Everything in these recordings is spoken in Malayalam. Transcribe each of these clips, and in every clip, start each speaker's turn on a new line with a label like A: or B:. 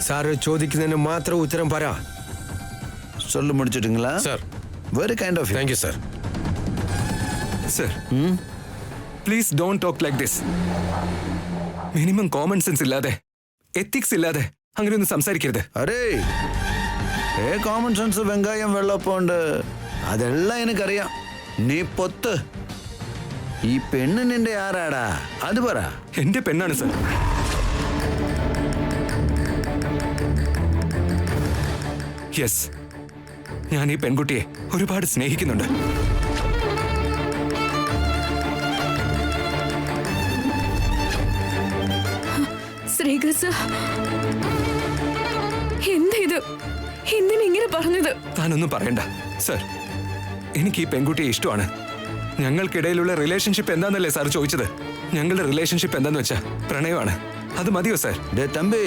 A: സാറ് ചോദിക്കുന്നതിന് മാത്രം ഉത്തരം പറ.
B: சொல்லு முடிச்சிட்டுங்களா
A: sir?
B: Very kind of
A: thank you sir.
C: Sir please don't talk like this. Minimum common sense ഇല്ലാതെ, എത്തിക്സ് ഇല്ലാതെ അങ്ങനെയൊന്നും സംസാരിക്കരുത്.
B: അരേ കോമൺ സെൻസ് വെങ്കായം വെള്ളപ്പമുണ്ട്, അതെല്ലാം എനിക്കറിയാം. നീ പൊത്ത്. ഈ പെണ്ണ് നിന്റെ ആരാടാ അത് പറ.
C: എന്റെ പെണ്ണാണ് സർ. യെസ്, ഞാൻ ഈ പെൺകുട്ടിയെ ഒരുപാട് സ്നേഹിക്കുന്നുണ്ട്.
D: ശ്രീകസ, എന്താ ഇത്? എന്തിനിങ്ങനെ പറഞ്ഞത്?
C: താനൊന്നും പറയണ്ട സർ. എനിക്ക് ഈ പെൺകുട്ടിയെ ഇഷ്ടമാണ്. ഞങ്ങൾക്കിടയിലുള്ള റിലേഷൻഷിപ്പ് എന്താന്നല്ലേ സാർ ചോദിച്ചത്? ഞങ്ങളുടെ റിലേഷൻഷിപ്പ് എന്താന്ന് വെച്ചാ പ്രണയമാണ്. അത് മതിയോ സാർ?
B: ഡേ തമ്പി,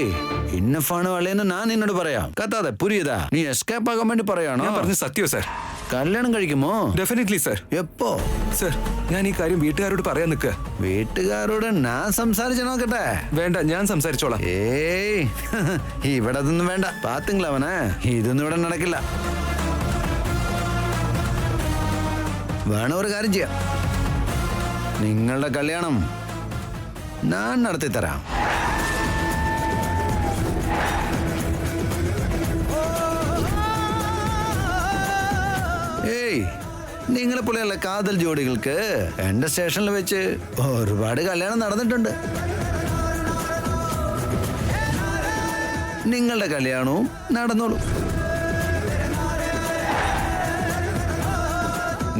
B: ഇന്നഫാണ് വളയെന്ന് ഞാൻ നിന്നോട് പറയാം. കത്താതെ പുരിയതാ? നീ എസ്കേപ്പ് ആകാൻ വേണ്ടി പറയാണോ?
C: ഞാൻ പറഞ്ഞ സത്യോ സാർ?
B: കല്യാണം കഴിക്കുമോ?
C: Definitely sir.
B: എപ്പോ?
C: സർ, ഞാൻ ഈ കാര്യം വീട്ടുകാരോട് പറയാൻ നിൽക്കുക.
B: വീട്ടുകാരോട് ഞാൻ സംസാരിച്ചു നോക്കട്ടെ?
C: വേണ്ട, ഞാൻ സംസാരിച്ചോളാം.
B: ഏയ് ഇവിടെ അതൊന്നും വേണ്ട. പാത്തുങ്കള അവനെ, ഇതൊന്നും ഇവിടെ നടക്കില്ല. വേണം ഒരു കാര്യം ചെയ്യാം, നിങ്ങളുടെ കല്യാണം ഞാൻ നടത്തിത്തരാം. ഏയ് നിങ്ങളെ പോലെയുള്ള കാതൽ ജോഡികൾക്ക് എന്റെ സ്റ്റേഷനിൽ വെച്ച് ഒരുപാട് കല്യാണം നടന്നിട്ടുണ്ട്. നിങ്ങളുടെ കല്യാണവും നടന്നോളൂ.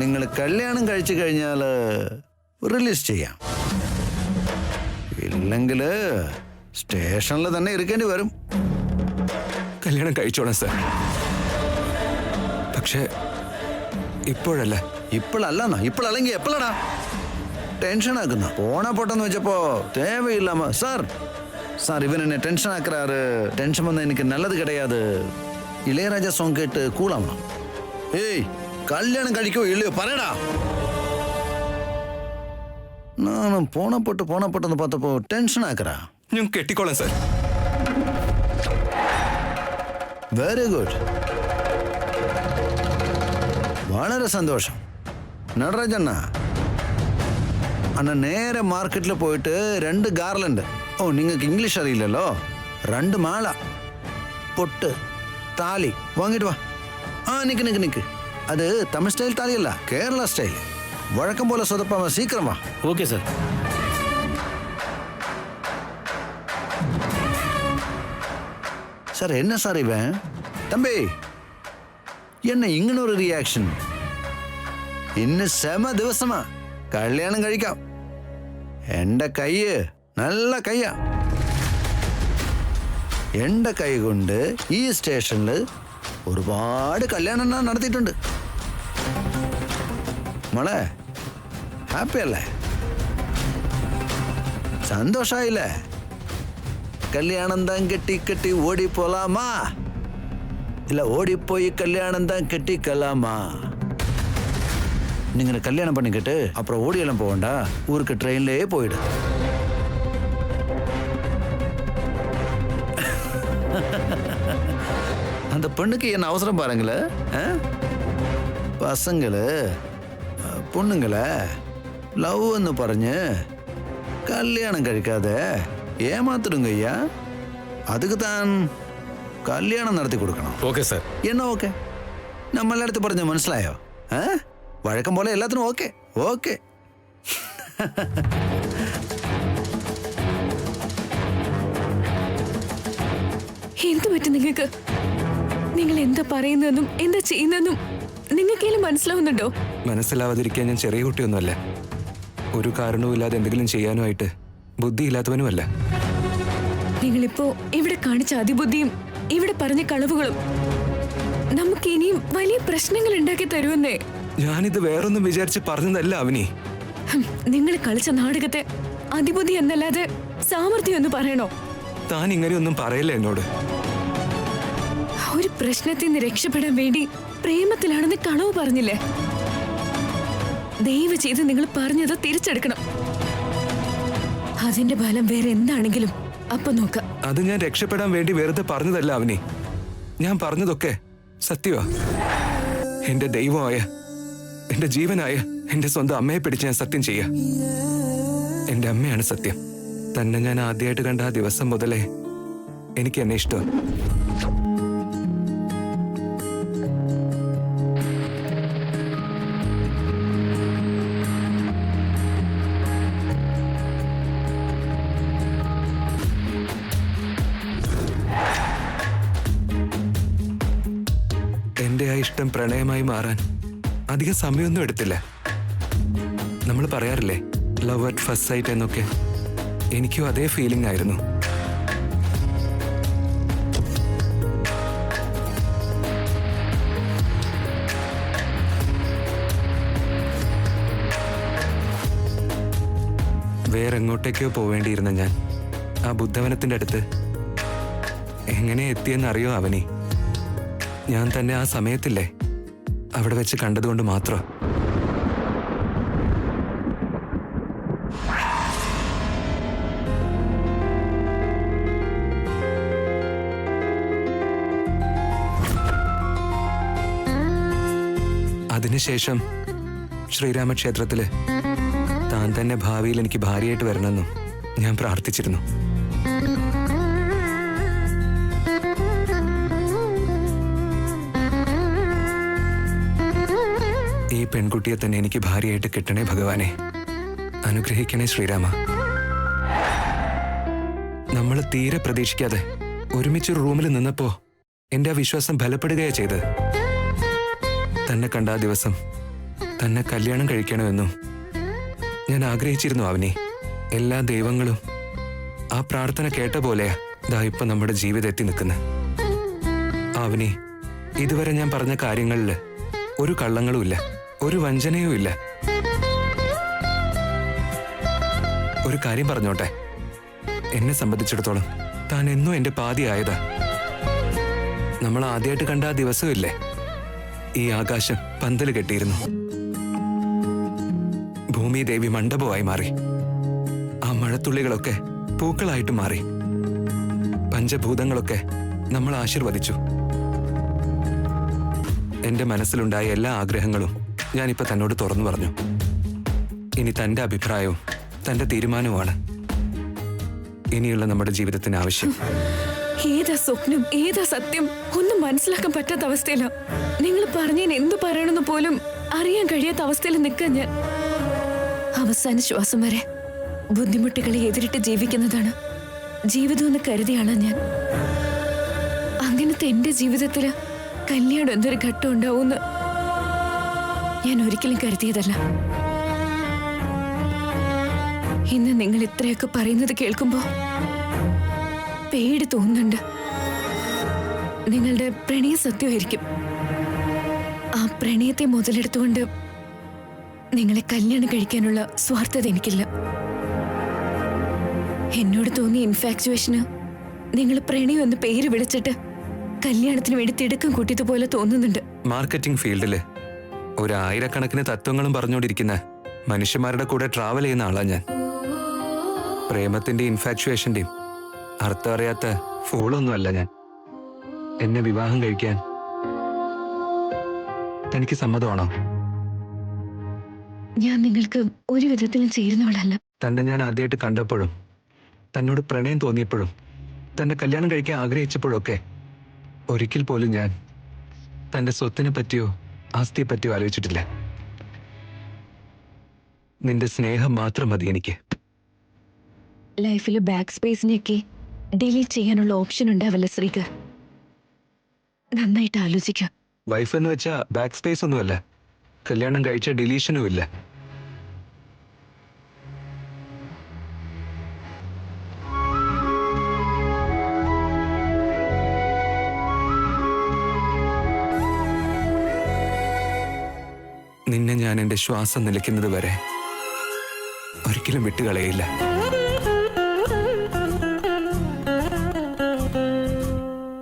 B: നിങ്ങൾ കല്യാണം കഴിച്ചു കഴിഞ്ഞാൽ റിലീസ് ചെയ്യാം, ഇല്ലെങ്കിൽ സ്റ്റേഷനിൽ തന്നെ ഇരിക്കേണ്ടി വരും.
C: കല്യാണം കഴിച്ചോളാം സാർ, പക്ഷേ ഇപ്പോഴല്ല.
B: ഇപ്പോഴല്ലെന്നാ? ഇപ്പോഴല്ലെങ്കിൽ എപ്പോഴാടാ? ടെൻഷൻ ആക്കുന്ന പോണ പൊട്ടെന്ന് വെച്ചപ്പോ தேவையில்லாம சார் சார் இவன் என்ன டென்ஷன் ஆக்குறாரு. டென்ஷன் வந்தா எனக்கு நல்லது கிடையாது. இளையராஜா சாங் கேட்டு கூலாமா? ஏய் கல்யாணம் കഴിക്കോ ഇല്ലയോ പറയടാ. നാനും പോണ പൊട്ടെന്ന് பார்த்தப்போ ടെൻഷൻ ആക്കറാ.
C: ഞാൻ കെട്ടിക്കോളാം സാർ.
B: വെരി ഗുഡ്, വളരെ സന്തോഷം. നടരാജണ്ണ അണ്ണ നേരെ മാർക്കറ്റിൽ പോയിട്ട് 2 ഗാർലൻഡ്, ഓ നിങ്ങൾക്ക് ഇംഗ്ലീഷ് അറിയില്ലല്ലോ, 2 മാല, പൊട്ട്, താലി വാങ്ങിട്ട് വാ. ആ നിക്ക്, അത് തമിഴ് സ്റ്റൈൽ താലിയല്ല, കേരള സ്റ്റൈൽ. വഴക്കം പോലെ സ്വതപ്പാമ, സീക്രം വാ.
E: Okay sir.
B: சார் என்ன சார் இவன்? தம்பி என்ன ഇങ്ങനൊരു റിയാക്ഷൻ? ഇന്ന് സെമ ദിവസമാ, കല്യാണം കഴിക്കാം. എന്റെ കയ്യ് നല്ല കയ്യാ. എന്റെ കൈ കൊണ്ട് ഈ സ്റ്റേഷനിൽ ഒരുപാട് കല്യാണം ഞാൻ നടത്തിയിട്ടുണ്ട്. മോളെ ഹാപ്പി അല്ലേ? സന്തോഷായില്ലേ? കല്യാണം താൻ കെട്ടി ഓടി പോലാമാ, இல்ல ஓடிப்போய் கல்யாணம் தான் கெட்டிக்கலாமா? நீங்க கல்யாணம் பண்ணிக்கிட்டு அப்புறம் ஓடியெல்லாம் போக வேண்டாம், ஊருக்கு ட்ரெயின்லயே போயிடு. அந்த பெண்ணுக்கு என்ன அவசரம் பாருங்களே. பசங்கள് പൊണ്ണുങ്ങളെ ലവ്ന്ന് പറഞ്ഞ് കല്യാണം കഴിക്കാതെ ഏമാത്തിടുങ്കയ്യാ. അതുക്ക് താൻ കല്യാണം നടത്തി കൊടുക്കണം.
A: Okay sir.
B: എന്നാ ഓക്കെ? നമ്മളടുത്ത് പറഞ്ഞ മനസ്സിലായോ? വഴക്കം പോലെ എല്ലാത്തിനും ഓക്കെ ഓക്കെ.
D: എന്ത് പറ്റും നിങ്ങൾക്ക്? നിങ്ങൾ എന്താ പറയുന്നതെന്നും എന്താ ചെയ്യുന്നതെന്നും നിങ്ങൾക്കേലും മനസ്സിലാവുന്നുണ്ടോ?
C: മനസ്സിലാവാതിരിക്കാൻ ഞാൻ ചെറിയ കുട്ടിയൊന്നുമല്ല. ഒരു കാരണവും ഇല്ലാതെ എന്തെങ്കിലും ചെയ്യാനുമായിട്ട് ബുദ്ധിയില്ലാത്തവനുമല്ല.
D: നിങ്ങളിപ്പോ ഇവിടെ കാണിച്ച അതിബുദ്ധിയും ഇവിടെ പറഞ്ഞ കളവുകളും നമുക്ക് ഇനിയും വലിയ പ്രശ്നങ്ങൾ ഉണ്ടാക്കി തരുമെന്നേ.
C: ഞാനിത് വേറൊന്നും വിചാരിച്ച് പറഞ്ഞതല്ല അവനി.
D: നിങ്ങൾ കളിച്ച നാടകത്തെ അതിബുദ്ധി എന്നല്ലാതെ സാമർഥ്യം എന്ന് പറയണോ?
C: താൻ ഇങ്ങനെയൊന്നും പറയല്ലേ എന്നോട്.
D: ഒരു പ്രശ്നത്തിൽ നിന്ന് രക്ഷപ്പെടാൻ വേണ്ടി പ്രേമത്തിലാണെന്ന് കളവ് പറഞ്ഞില്ലേ? ദയവ് ചെയ്ത് നിങ്ങൾ പറഞ്ഞത് തിരിച്ചെടുക്കണം. അതിന്റെ ഫലം വേറെ എന്താണെങ്കിലും അപ്പൊ നോക്കാം.
C: അത് ഞാൻ രക്ഷപ്പെടാൻ വേണ്ടി വെറുതെ പറഞ്ഞതല്ല അവനി. ഞാൻ പറഞ്ഞതൊക്കെ സത്യമാ. എന്റെ ദൈവമായ, എന്റെ ജീവനായ എന്റെ സ്വന്തം അമ്മയെ പിടിച്ച് ഞാൻ സത്യം ചെയ്യാ. എന്റെ അമ്മയാണ് സത്യം. തന്നെ ഞാൻ ആദ്യമായിട്ട് കണ്ട ആ ദിവസം മുതലേ എനിക്ക് എന്നെ ഇഷ്ടം. എന്റെ ആ ഇഷ്ടം പ്രണയമായി മാറാൻ അധികം സമയമൊന്നും എടുത്തില്ല. നമ്മൾ പറയാറില്ലേ ലവ് അറ്റ് ഫസ്റ്റ് സൈറ്റ് എന്നൊക്കെ. എനിക്കും അതേ ഫീലിംഗ് ആയിരുന്നു. വേറെ എങ്ങോട്ടേക്കോ പോവേണ്ടിയിരുന്ന ഞാൻ ആ ബുദ്ധവനത്തിന്റെ അടുത്ത് എങ്ങനെ എത്തിയെന്നറിയോ അവനി? ഞാൻ തന്നെ ആ സമയത്തില്ലേ അവിടെ വെച്ച് കണ്ടതുകൊണ്ട് മാത്രം. അതിനുശേഷം ശ്രീരാമക്ഷേത്രത്തില് താൻ തന്നെ ഭാവിയിൽ എനിക്ക് ഭാര്യയായിട്ട് വരണമെന്നും ഞാൻ പ്രാർത്ഥിച്ചിരുന്നു. ഈ പെൺകുട്ടിയെ തന്നെ എനിക്ക് ഭാര്യയായിട്ട് കിട്ടണേ ഭഗവാനെ, അനുഗ്രഹിക്കണേ ശ്രീരാമ. നമ്മൾ തീരെ പ്രതീക്ഷിക്കാതെ ഒരുമിച്ചൊരു റൂമിൽ നിന്നപ്പോ എന്റെ ആ വിശ്വാസം ബലപ്പെടുകയാ ചെയ്തത്. തന്നെ കണ്ട ആ ദിവസം തന്നെ കല്യാണം കഴിക്കണമെന്നും ഞാൻ ആഗ്രഹിച്ചിരുന്നു അവനി. എല്ലാ ദൈവങ്ങളും ആ പ്രാർത്ഥന കേട്ട പോലെയാ ദാ ഇപ്പൊ നമ്മുടെ ജീവിതം എത്തി നിൽക്കുന്നത്. അവനി, ഇതുവരെ ഞാൻ പറഞ്ഞ കാര്യങ്ങളില് ഒരു കള്ളങ്ങളുമില്ല, ഒരു വഞ്ചനയും ഇല്ല. ഒരു കാര്യം പറഞ്ഞോട്ടെ, എന്നെ സംബന്ധിച്ചിടത്തോളം താൻ എന്നും എന്റെ പാതിയായതാ. നമ്മൾ ആദ്യമായിട്ട് കണ്ട ആ ദിവസമില്ലേ, ഈ ആകാശം പന്തല് കെട്ടിയിരുന്നു. ഭൂമി ദേവി മണ്ഡപമായി മാറി. ആ മഴത്തുള്ളികളൊക്കെ പൂക്കളായിട്ട് മാറി. പഞ്ചഭൂതങ്ങളൊക്കെ നമ്മൾ ആശീർവദിച്ചു. എന്റെ മനസ്സിലുണ്ടായ എല്ലാ ആഗ്രഹങ്ങളും ഞാനിപ്പോ തന്നോട് തുറന്നു പറഞ്ഞു. ഇനി തന്റെ അഭിപ്രായവും തന്റെ തീരുമാനവുമാണ് ഇനിയുള്ള നമ്മുടെ ജീവിതത്തിന് ആവശ്യം.
D: ഏതാ സ്വപ്നം, ഏതാ സത്യം ഒന്നും മനസ്സിലാക്കാൻ പറ്റാത്ത അവസ്ഥയില. നിങ്ങൾ പറഞ്ഞതിന് എന്തു പറയണമെന്ന് പോലും അറിയാൻ കഴിയാത്ത അവസ്ഥയിൽ നിൽക്കാൻ ഞാൻ. അവസാന ശ്വാസം വരെ ബുദ്ധിമുട്ടുകളെ എതിരിട്ട് ജീവിക്കുന്നതാണ് ജീവിതം എന്ന് കരുതിയാണ് ഞാൻ. അങ്ങനത്തെ എന്റെ ജീവിതത്തില് കല്യാണം എന്തൊരു ഘട്ടം ഉണ്ടാവുമെന്ന് ഞാൻ ഒരിക്കലും കരുതിയതല്ല. ഇന്ന് നിങ്ങൾ ഇത്രയൊക്കെ പറയുന്നത് കേൾക്കുമ്പോ പേടി തോന്നുന്നുണ്ട്. നിങ്ങളുടെ പ്രണയ സത്യമായിരിക്കും. ആ പ്രണയത്തെ മുതലെടുത്തുകൊണ്ട് നിങ്ങളെ കല്യാണം കഴിക്കാനുള്ള സ്വാർത്ഥത എനിക്കില്ല. എന്നോട് തോന്നിയ ഇൻഫാക്ച്വേഷന് നിങ്ങൾ പ്രണയം എന്ന് പേര് വിളിച്ചിട്ട് കല്യാണത്തിന് വേണ്ടി തിടുക്കം കൂട്ടിയതുപോലെ തോന്നുന്നുണ്ട്.
C: മാർക്കറ്റിംഗ് ഫീൽഡില് 1000കണക്കിന് തത്വങ്ങളും പറഞ്ഞുകൊണ്ടിരിക്കുന്ന മനുഷ്യന്മാരുടെ കൂടെ ട്രാവൽ ചെയ്യുന്ന ആളാ ഞാൻ. പ്രേമത്തിന്റെയും ഇൻഫാക്ച്വേഷന്റെയും അർത്ഥം അറിയാത്ത ഫോളൊന്നുമല്ല ഞാൻ. എന്നെ വിവാഹം കഴിക്കാൻ തനിക്ക് സമ്മതമാണോ?
D: ഞാൻ നിങ്ങൾക്ക് ഒരു വിധത്തിലും ചേരുന്നവളല്ല.
C: തന്നെ ഞാൻ ആദ്യമായിട്ട് കണ്ടപ്പോഴും തന്നോട് പ്രണയം തോന്നിയപ്പോഴും തന്നെ കല്യാണം കഴിക്കാൻ ആഗ്രഹിച്ചപ്പോഴൊക്കെ ഒരിക്കൽ പോലും ഞാൻ തന്റെ സ്വത്തിനെ പറ്റിയോ ആസ്തിയെ പറ്റിയോ ആലോചിച്ചിട്ടില്ല. നിന്റെ സ്നേഹം മാത്രം മതി എനിക്ക്.
D: ലൈഫിൽ ബാക്ക് സ്പേസിനെയൊക്കെ ഡിലീറ്റ് ചെയ്യാനുള്ള ഓപ്ഷൻ ഉണ്ടാവില്ല ശ്രീകർ. നന്നായിട്ട് ആലോചിക്കാം.
C: വൈഫ് എന്ന് വെച്ചാ ബാക്ക് സ്പേസ് ഒന്നുമല്ല, കല്യാണം കഴിച്ച ഡിലീഷനും ഇല്ല. നിന്നെ ഞാൻ എന്റെ ശ്വാസം നിലയ്ക്കുന്നത് വരെ ഒരിക്കലും വിട്ടുകളയില്ല.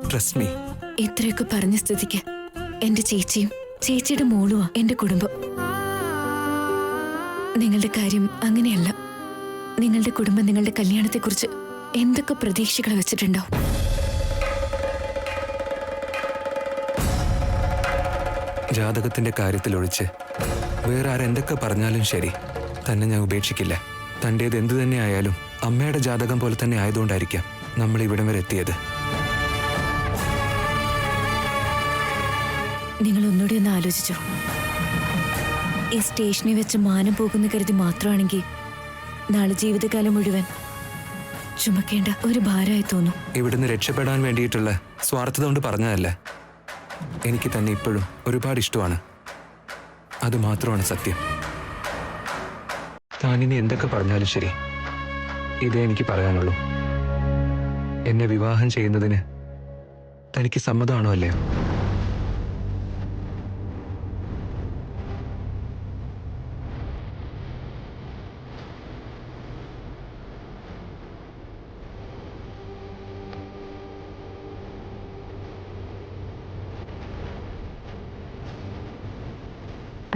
C: Trust me.
D: ഇത്രയൊക്കെ പറഞ്ഞ സ്ഥിതിക്ക് എന്റെ ചേച്ചിയും ചേച്ചിയുടെ മോളുമാ എന്റെ കുടുംബം. നിങ്ങളുടെ കാര്യം അങ്ങനെയല്ല. നിങ്ങളുടെ കുടുംബം നിങ്ങളുടെ കല്യാണത്തെക്കുറിച്ച് എന്തൊക്കെ പ്രതീക്ഷകൾ വെച്ചിട്ടുണ്ടോ?
C: ജാതകത്തിന്റെ കാര്യത്തിലൊഴിച്ച് വേറെ ആരെന്തൊക്കെ പറഞ്ഞാലും ശരി, തന്നെ ഞാൻ ഉപേക്ഷിക്കില്ല. തൻ്റേത് എന്തു തന്നെ ആയാലും അമ്മയുടെ ജാതകം പോലെ തന്നെ ആയതുകൊണ്ടായിരിക്കാം നമ്മൾ ഇവിടം വരെ എത്തിയത്.
D: നിങ്ങൾ ഒന്നുകൂടി ഒന്ന് ആലോചിച്ചോ. ഈ സ്റ്റേഷനിൽ വെച്ച് മാനം പോകുന്ന കരുതി മാത്രമാണെങ്കിൽ നാളെ ജീവിതകാലം മുഴുവൻ ചുമക്കേണ്ട ഒരു ഭാരമായി തോന്നും.
C: ഇവിടുന്ന് രക്ഷപ്പെടാൻ വേണ്ടിയിട്ടുള്ള സ്വാർത്ഥത കൊണ്ട് പറഞ്ഞതല്ല. എനിക്ക് തന്നെ ഇപ്പോഴും ഒരുപാട് ഇഷ്ടമാണ്. അത് മാത്രമാണ് സത്യം. താനിനി എന്തൊക്കെ പറഞ്ഞാലും ശരി, ഇതേ എനിക്ക് പറയാനുള്ളൂ. എന്നെ വിവാഹം ചെയ്യുന്നതിന് തനിക്ക് സമ്മതമാണോ അല്ലയോ?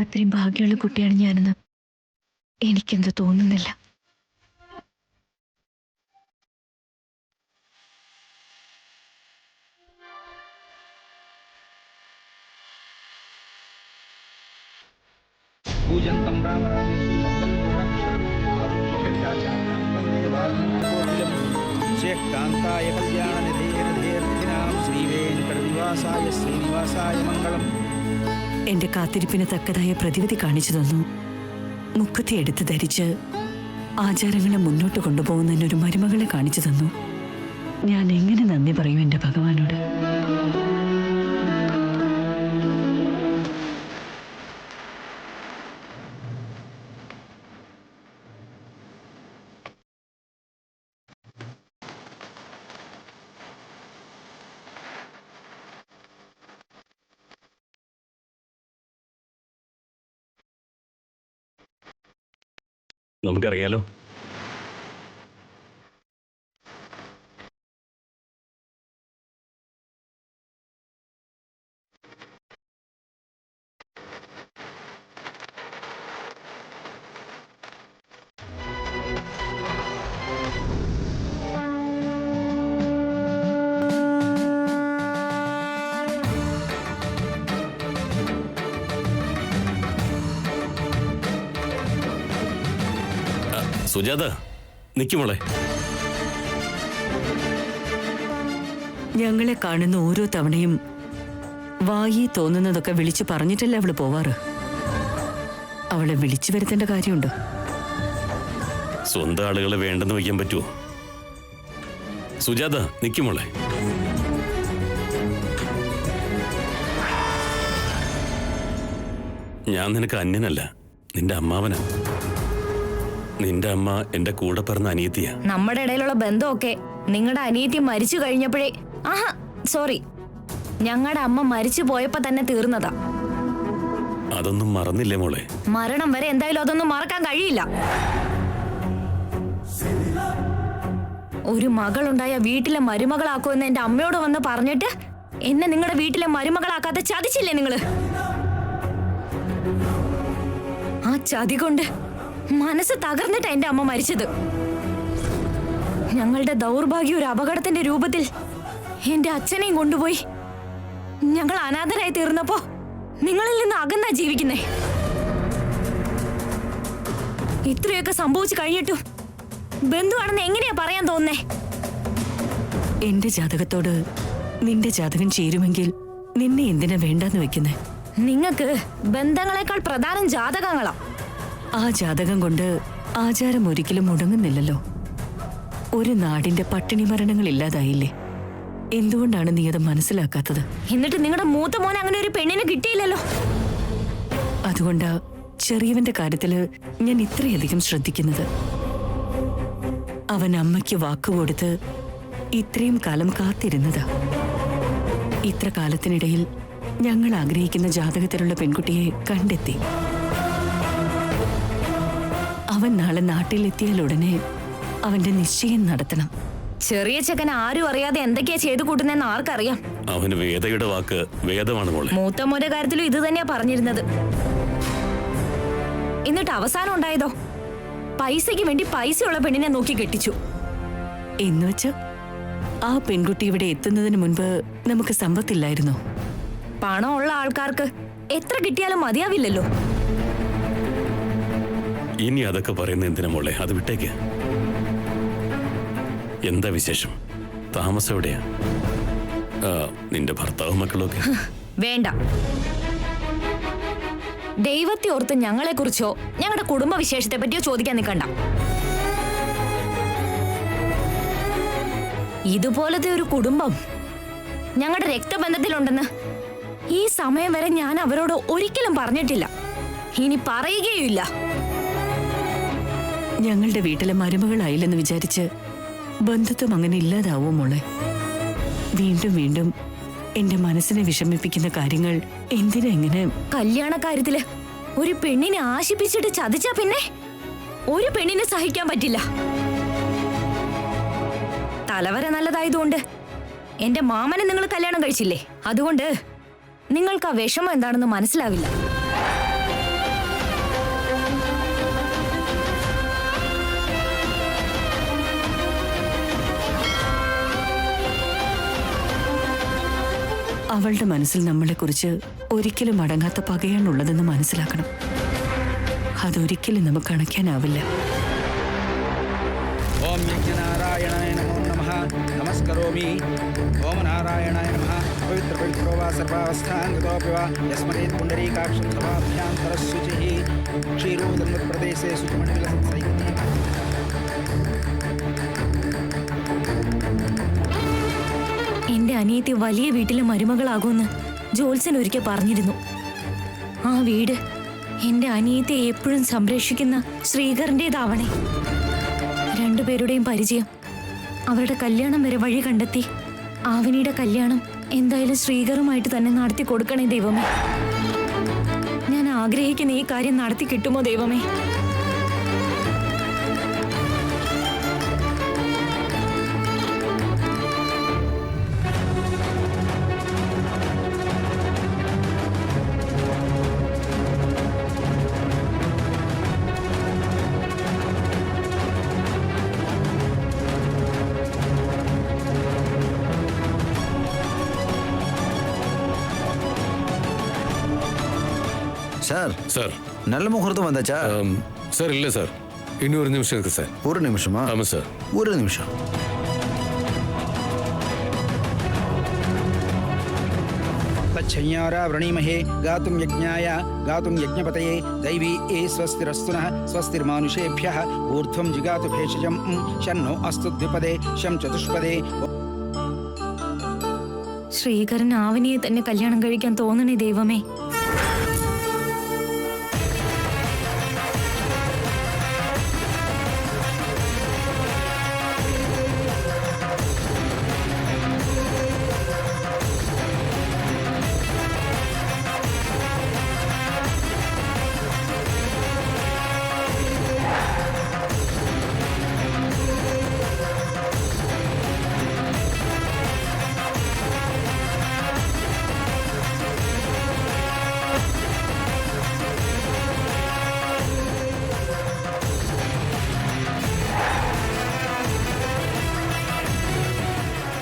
D: അത്രയും ഭാഗ്യമുള്ള കുട്ടിയാണ് ഞാനെന്ന് എനിക്കെന്ത് തോന്നുന്നില്ല.
E: കാന്തായ കല്യാണനിധേയനിധേയർത്ഥിനാം ശ്രീവേങ്കടനിവാസായ ശ്രീനിവാസായ മംഗളം.
F: എന്റെ കാത്തിരിപ്പിന് തക്കതായ പ്രതിവിധി കാണിച്ചു തന്നു. മുഖത്തെ എടുത്ത് ധരിച്ച് ആചാരങ്ങളെ മുന്നോട്ട് കൊണ്ടുപോകുന്നതിനൊരു മരുമകളെ കാണിച്ചു തന്നു. ഞാൻ എങ്ങനെ നന്ദി പറയും എന്റെ ഭഗവാനോട്?
G: നമുക്കറിയാലോ. സുജാത, നിൽക്കുമോളെ.
F: ഞങ്ങളെ കാണുന്ന ഓരോ തവണയും വായി തോന്നുന്നതൊക്കെ വിളിച്ചു പറഞ്ഞിട്ടല്ലേ അവള് പോവാറ്. അവളെ വിളിച്ചു വരുത്തേണ്ട കാര്യമുണ്ടോ?
G: സ്വന്തം ആളുകളെ വേണ്ടെന്ന് വയ്ക്കാൻ പറ്റുമോ? സുജാത, നിൽക്കുമോളെ. ഞാൻ നിനക്ക് അന്യനല്ല, നിന്റെ അമ്മാവനാ. നിന്റെ അമ്മ എന്റെ കൂടെ പറഞ്ഞ അനിയത്തിയാ.
H: നമ്മുടെ ഇടയിലുള്ള ബന്ധമൊക്കെ നിങ്ങളുടെ അനിയത്തി മരിച്ചു കഴിഞ്ഞപ്പോഴേ സോറി, ഞങ്ങളുടെ അമ്മ മരിച്ചു പോയപ്പോ തന്നെ തീർന്നതാ.
G: അതൊന്നും മറന്നില്ലേ മോളെ?
H: മരണം വരെ എന്തായാലും അതൊന്നും മറക്കാൻ കഴിയില്ല. ഒരു മകളുണ്ടായ വീട്ടിലെ മരുമകളാക്കുമെന്ന് എന്റെ അമ്മയോട് വന്ന് പറഞ്ഞിട്ട് എന്നെ നിങ്ങളുടെ വീട്ടിലെ മരുമകളാക്കാതെ ചതിച്ചില്ലേ നിങ്ങള്? ആ ചതി കൊണ്ട് മനസ്സ് തകർന്നിട്ടാ എന്റെ അമ്മ മരിച്ചത്. ഞങ്ങളുടെ ദൗർഭാഗ്യ ഒരു അപകടത്തിന്റെ രൂപത്തിൽ എന്റെ അച്ഛനെയും കൊണ്ടുപോയി ഞങ്ങൾ അനാഥരായി തീർന്നപ്പോ നിങ്ങളിൽ നിന്ന് അകന്നാ ജീവിക്കുന്നേ. ഇത്രയൊക്കെ സംഭവിച്ചു കഴിഞ്ഞിട്ടും ബന്ധുവാണെന്ന് എങ്ങനെയാ പറയാൻ തോന്നുന്നേ?
F: എന്റെ ജാതകത്തോട് നിന്റെ ജാതകം ചേരുമെങ്കിൽ നിന്നെ എന്തിനാ വേണ്ടാന്ന് വെക്കുന്നേ?
H: നിങ്ങക്ക് ബന്ധങ്ങളെക്കാൾ പ്രധാനം ജാതകങ്ങളാ.
F: ആ ജാതകം കൊണ്ട് ആചാരം ഒരിക്കലും മുടങ്ങുന്നില്ലല്ലോ. ഒരു നാടിന്റെ പട്ടിണി മരണങ്ങൾ ഇല്ലാതായില്ലേ? എന്തുകൊണ്ടാണ് നീ അത് മനസ്സിലാക്കാത്തത്?
H: എന്നിട്ട് നിങ്ങളുടെ മൂത്ത മോൻ അങ്ങനെ ഒരു പെണ്ണിനെ കിട്ടിയില്ലല്ലോ.
F: അതുകൊണ്ടാ ചെറിയവന്റെ കാര്യത്തില് ഞാൻ ഇത്രയധികം ശ്രദ്ധിക്കുന്നത്. അവൻ അമ്മയ്ക്ക് വാക്കുകൊടുത്ത് ഇത്രയും കാലം കാത്തിരുന്നതാ. ഇത്ര കാലത്തിനിടയിൽ ഞങ്ങൾ ആഗ്രഹിക്കുന്ന ജാതകത്തിലുള്ള പെൺകുട്ടിയെ കണ്ടെത്തി. അവൻ നാളെ നാട്ടിലെത്തിയാൽ ഉടനെ അവന്റെ നിശ്ചയം നടത്തണം.
H: ചെറിയ ചെക്കൻ ആരും അറിയാതെ എന്തൊക്കെയാ ചെയ്തു കൂട്ടുന്നെന്ന് ആർക്കറിയാം?
G: അവന് വേദയുടെ വാക്ക് വേദമാണ് മോളെ.
H: മൂത്ത മോന്റെ കാര്യത്തിലും ഇത് തന്നെയാ പറഞ്ഞിരുന്നത്. എന്നിട്ട് അവസാനം ഉണ്ടായതോ പൈസയ്ക്ക് വേണ്ടി പൈസയുള്ള പെണ്ണിനെ നോക്കി കെട്ടിച്ചു.
F: എന്നുവെച്ച് ആ പെൺകുട്ടി ഇവിടെ എത്തുന്നതിന് മുൻപ് നമുക്ക് സമ്പത്തില്ലായിരുന്നോ?
H: പണമുള്ള ആൾക്കാർക്ക് എത്ര കിട്ടിയാലും മതിയാവില്ലല്ലോ.
G: ഇനി അതൊക്കെ പറയുന്ന എന്തിനാ മോളെ, അത് വിട്ടേക്ക്. എന്താ വിശേഷം? താമസം എവിടെയാ? നിന്റെ ഭർത്താവും മക്കളൊക്കെ?
H: വേണ്ട. ദൈവത്തെ ഓർത്ത് ഞങ്ങളെ കുറിച്ചോ ഞങ്ങളുടെ കുടുംബ വിശേഷത്തെ പറ്റിയോ ചോദിക്കാൻ നിൽക്കണ്ട. ഇതുപോലത്തെ ഒരു കുടുംബം ഞങ്ങളുടെ രക്തബന്ധത്തിലുണ്ടെന്ന് ഈ സമയം വരെ ഞാൻ അവരോട് ഒരിക്കലും പറഞ്ഞിട്ടില്ല, ഇനി പറയുകയുമില്ല.
F: ഞങ്ങളുടെ വീട്ടിലെ മരുമകളായില്ലെന്ന് വിചാരിച്ച് ബന്ധുത്വം അങ്ങനെ ഇല്ലാതാവോ മോളെ? വീണ്ടും വീണ്ടും എന്റെ മനസ്സിനെ വിഷമിപ്പിക്കുന്ന കാര്യങ്ങൾ എന്തിനാ ഇങ്ങനെ?
H: കല്യാണ കാര്യത്തില് ഒരു പെണ്ണിനെ ആശിപ്പിച്ചിട്ട് ചതിച്ചാ പിന്നെ ഒരു പെണ്ണിനെ സഹിക്കാൻ പറ്റില്ല. തലവര നല്ലതായതുകൊണ്ട് എന്റെ മാമനെ നിങ്ങൾ കല്യാണം കഴിച്ചില്ലേ, അതുകൊണ്ട് നിങ്ങൾക്ക് ആ വിഷമം എന്താണെന്ന് മനസ്സിലാവില്ല.
F: അവളുടെ മനസ്സിൽ നമ്മളെക്കുറിച്ച് ഒരിക്കലും അടങ്ങാത്ത പകയാണുള്ളതെന്ന് മനസ്സിലാക്കണം. അതൊരിക്കലും നമുക്ക് അണയ്ക്കാനാവില്ല.
E: ഓം യജ്ഞനാരായണായ നമോ നമഃ. നമസ്കരോമി. ഓം നാരായണായ നമഃ. പവിത്ര പവിത്രോ വാ സർവാവസ്ഥാംഗതോപി വാ യസ്മരേത് പുണ്ഡരീകാക്ഷം സഭാഭ്യാന്തരശുചിഃ ക്ഷീരോദന്മപ്രദേശേ ശുചിമണിവിലസത്സൈകന്യേ.
H: എന്റെ അനിയത്തി വലിയ വീട്ടിലെ മരുമകളാകുമെന്ന് ജോത്സൻ ഒരിക്കൽ പറഞ്ഞിരുന്നു. ആ വീട് എന്റെ അനിയത്തെ എപ്പോഴും സംരക്ഷിക്കുന്ന ശ്രീകറിൻ്റെതാവണേ. രണ്ടുപേരുടെയും പരിചയം, അവരുടെ കല്യാണം വരെ വഴി കണ്ടെത്തി ആവനിയുടെ കല്യാണം എന്തായാലും ശ്രീകറുമായിട്ട് തന്നെ നടത്തി കൊടുക്കണേ ദൈവമേ. ഞാൻ ആഗ്രഹിക്കുന്ന ഈ കാര്യം നടത്തി കിട്ടുമോ ദൈവമേ?
B: Sir
G: sir.
B: நல்ல முகூர்த்தம் வந்தாச்சா?
G: സാർ ഇല്ല സാർ, ഇനി ഒരു നിമിഷം ഇருக்கு സാർ.
B: ஒரு நிமிஷமா?
G: ആമാ സാർ.
B: ஒரு நிமிஷம்.
E: तच्छंयारा वृणीमहे गातुं यज्ञाय गातुं यज्ञपतये दैवी ए स्वस्तिरस्तुनः स्वस्तिर्मानुषेभ्यः ऊर्ध्वं जिगातु भेषजं शन्नो अस्तु द्विपदे शं चतुष्पदे.
H: ശ്രീകരൻ ആവനിയെ തന്നെ കല്യാണം കഴിക്കാൻ തോന്നണേ ദൈവമേ.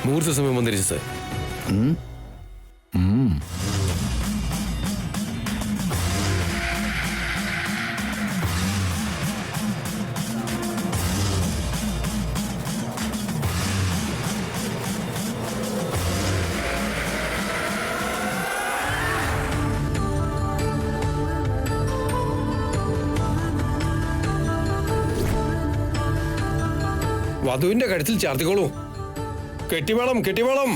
G: മുഹൂർത്ത സമയം വന്നിരിച്ചു സാർ.
A: വധുവിന്റെ കഴുത്തിൽ ചാർത്തിക്കോളൂ. കെട്ടിവേളം കെട്ടിവേളം.